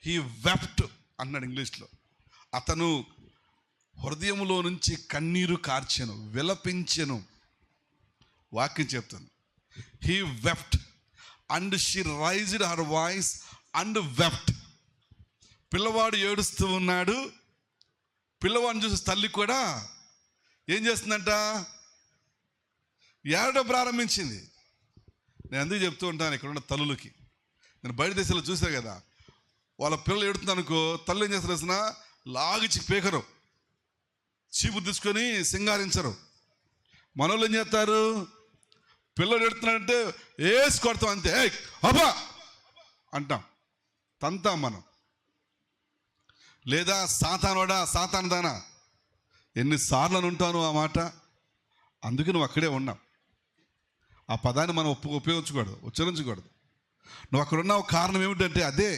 He wept అన్నాడు ఇంగ్లీష్లో. అతను హృదయంలో నుంచి కన్నీరు కార్చెను, విలపించెను. వాక్యం చెప్తాను, he wept and she raised her voice and wept. పిల్లవాడు ఏడుస్తూ ఉన్నాడు. పిల్లవాడిని చూసి తల్లి కూడా ఏం చేస్తుందంట? ఏడడం ప్రారంభించింది. నేను అందుకు చెప్తూ ఉంటాను ఇక్కడ ఉన్న తల్లులకి, నేను బయట దేశాల్లో చూసాను కదా, వాళ్ళ పిల్లలు ఏడుతున్నారు అనుకో, తల్లి ఏం చేస్తారు తెలిసిన? లాగిచి పీకరు, చీపు తీసుకొని సింగారించరు. మనోళ్ళు ఏం చేస్తారు? పిల్లలు ఎడుతున్నాడంటే వేసి కొడతాం అంతే, అబ్బా అంటాం, తంతాం మనం. లేదా సాతానోడా, సాతానదానా, ఎన్నిసార్లు అని ఉంటాను ఆ మాట. అందుకే నువ్వు అక్కడే ఉన్నావు. ఆ పదాన్ని మనం ఉపయోగించకూడదు, ఉచ్చరించకూడదు. నువ్వు అక్కడ ఉన్నావు, కారణం ఏమిటంటే అదే